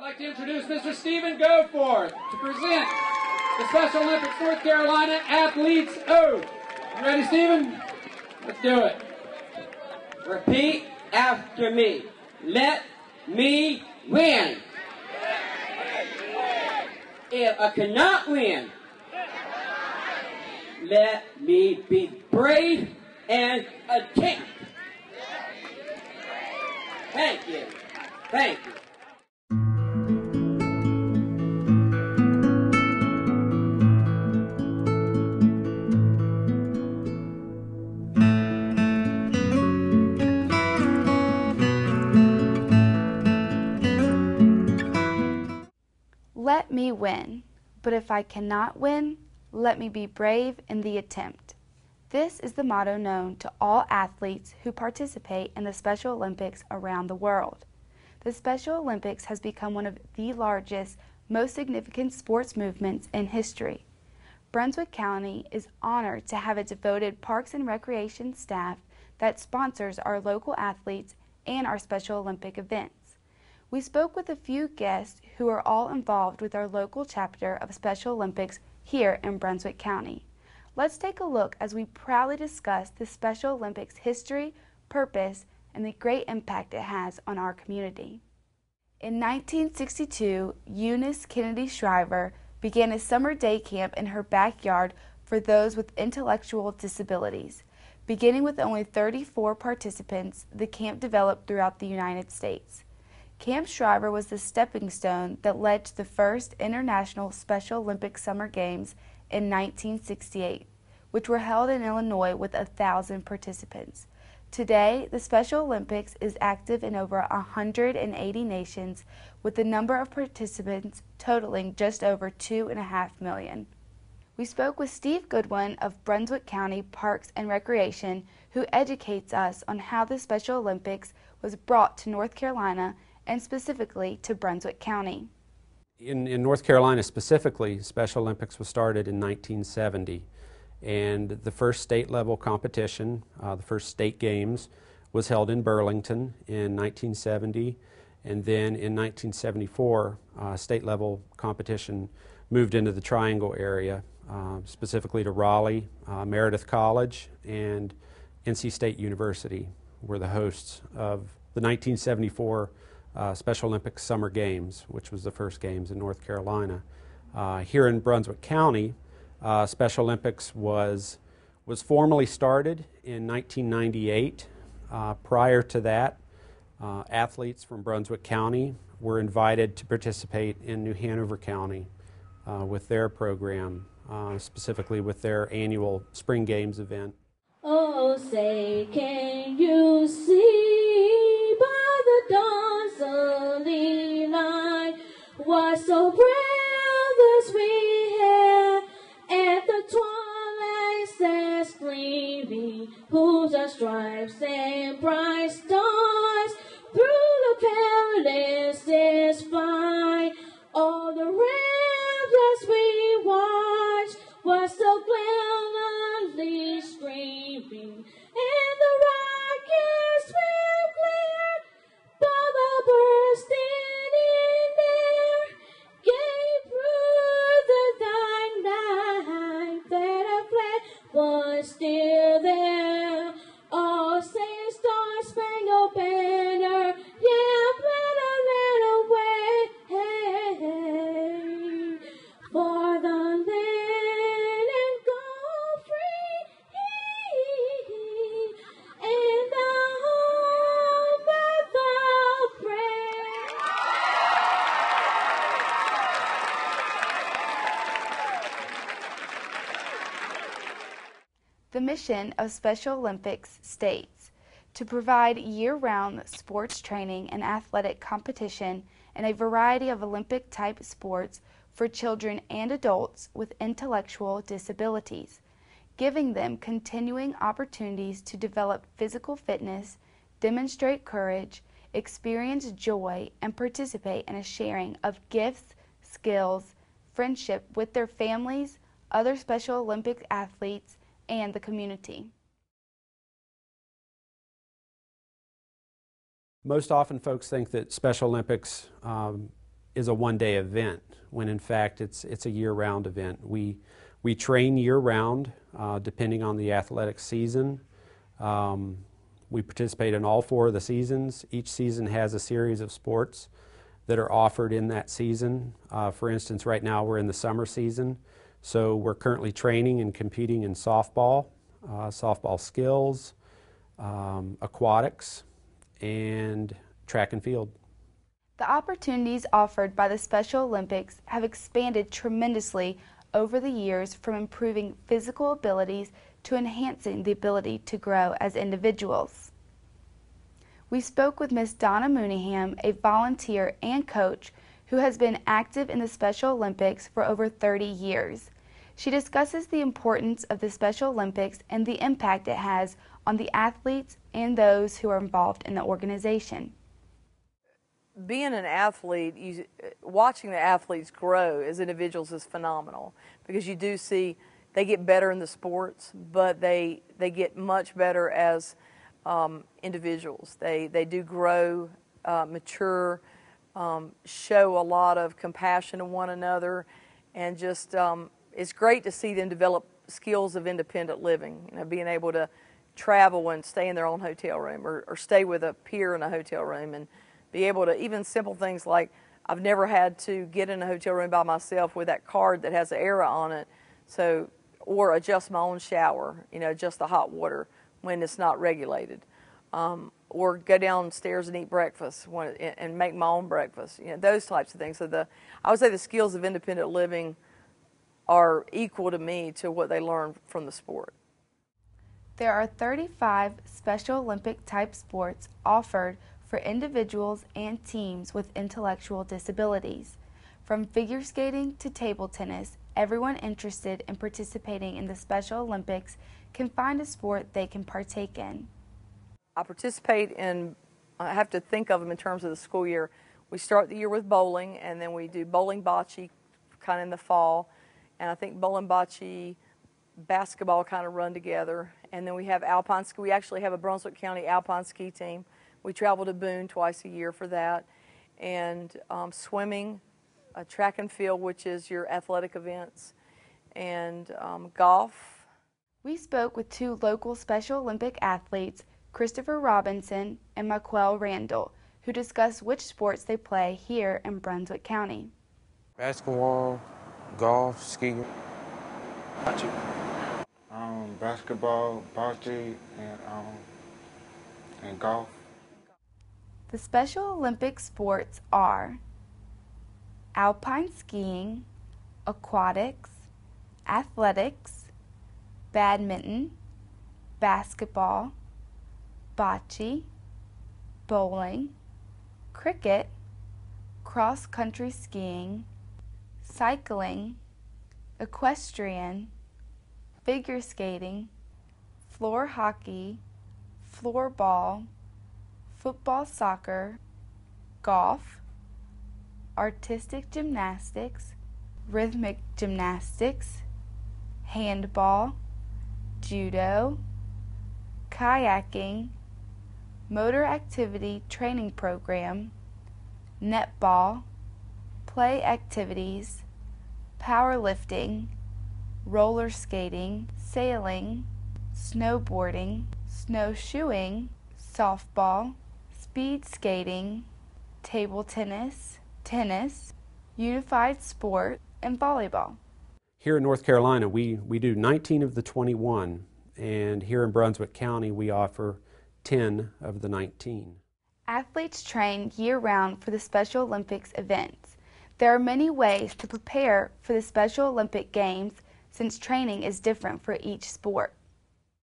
I'd like to introduce Mr. Stephen Goforth to present the Special Olympics North Carolina Athletes Oath. You ready, Stephen? Let's do it. Repeat after me. Let me win. If I cannot win, let me be brave and attempt. Thank you. Thank you. Let me win, but if I cannot win, let me be brave in the attempt. This is the motto known to all athletes who participate in the Special Olympics around the world. The Special Olympics has become one of the largest, most significant sports movements in history. Brunswick County is honored to have a devoted Parks and Recreation staff that sponsors our local athletes and our Special Olympic events. We spoke with a few guests who are all involved with our local chapter of Special Olympics here in Brunswick County. Let's take a look as we proudly discuss the Special Olympics history, purpose, and the great impact it has on our community. In 1962, Eunice Shriver began a summer day camp in her backyard for those with intellectual disabilities. Beginning with only 34 participants, the camp developed throughout the United States. Camp Shriver was the stepping stone that led to the first International Special Olympics Summer Games in 1968, which were held in Illinois with 1,000 participants. Today, the Special Olympics is active in over 180 nations, with the number of participants totaling just over 2.5 million. We spoke with Steve Goodwin of Brunswick County Parks and Recreation, who educates us on how the Special Olympics was brought to North Carolina and specifically to Brunswick County. In North Carolina specifically, Special Olympics was started in 1970, and the first state level competition, the first state games, was held in Burlington in 1970, and then in 1974 state level competition moved into the Triangle area, specifically to Raleigh, Meredith College, and NC State University were the hosts of the 1974 Special Olympics Summer Games, which was the first games in North Carolina. Here in Brunswick County, Special Olympics was formally started in 1998. Prior to that, athletes from Brunswick County were invited to participate in New Hanover County with their program, specifically with their annual Spring Games event. Oh, say, can you see by the dawn's early light what so proud the sweet hair and the twilight says gleaming, whose are stripes and bright stars through the perilous flight. All the realms as we watch was so gladly screaming, and the rockets were clear, but the bursting in air gave through the dark night that a flag was still there. Oh, say Star Spangled Banner, yeah, better away for the land and go free and the home of the brave. The mission of Special Olympics states to provide year-round sports training and athletic competition in a variety of Olympic-type sports for children and adults with intellectual disabilities, giving them continuing opportunities to develop physical fitness, demonstrate courage, experience joy, and participate in a sharing of gifts, skills, friendship with their families, other Special Olympic athletes, and the community. Most often folks think that Special Olympics is a one-day event, when in fact it's a year-round event. We train year-round, depending on the athletic season. We participate in all 4 of the seasons. Each season has a series of sports that are offered in that season. For instance, right now we're in the summer season, so we're currently training and competing in softball, softball skills, aquatics, and track and field. The opportunities offered by the Special Olympics have expanded tremendously over the years, from improving physical abilities to enhancing the ability to grow as individuals. We spoke with Miss Donna Mooneyham, a volunteer and coach who has been active in the Special Olympics for over 30 years. She discusses the importance of the Special Olympics and the impact it has on the athletes and those who are involved in the organization. Being an athlete, watching the athletes grow as individuals is phenomenal, because you do see they get better in the sports, but they get much better as individuals. They do grow, mature, show a lot of compassion to one another, and just it's great to see them develop skills of independent living, being able to travel and stay in their own hotel room, or stay with a peer in a hotel room, and be able to, even simple things like, I've never had to get in a hotel room by myself with that card that has an arrow on it, or adjust my own shower, adjust the hot water when it's not regulated, or go downstairs and eat breakfast and make my own breakfast, those types of things. So I would say the skills of independent living are equal to me to what they learn from the sport. There are 35 Special Olympic type sports offered for individuals and teams with intellectual disabilities. From figure skating to table tennis, everyone interested in participating in the Special Olympics can find a sport they can partake in. I participate in, I have to think of them in terms of the school year. We start the year with bowling, and then we do bowling bocce kind of in the fall, and I think bowling bocce, basketball kind of run together, and then we have alpine ski. We actually have a Brunswick County alpine ski team. We travel to Boone twice a year for that, and swimming, track and field, which is your athletic events, and golf. We spoke with 2 local Special Olympic athletes, Christopher Robinson and Maquel Randall, who discussed which sports they play here in Brunswick County. Basketball, golf, skiing. Basketball, bocce, and golf. The Special Olympic sports are alpine skiing, aquatics, athletics, badminton, basketball, bocce, bowling, cricket, cross-country skiing, cycling, equestrian, figure skating, floor hockey, floorball, football, soccer, golf, artistic gymnastics, rhythmic gymnastics, handball, judo, kayaking, motor activity training program, netball, play activities, powerlifting, roller skating, sailing, snowboarding, snowshoeing, softball, speed skating, table tennis, tennis, unified sport, and volleyball. Here in North Carolina, we do 19 of the 21, and here in Brunswick County, we offer 10 of the 19. Athletes train year-round for the Special Olympics events. There are many ways to prepare for the Special Olympic Games, since training is different for each sport.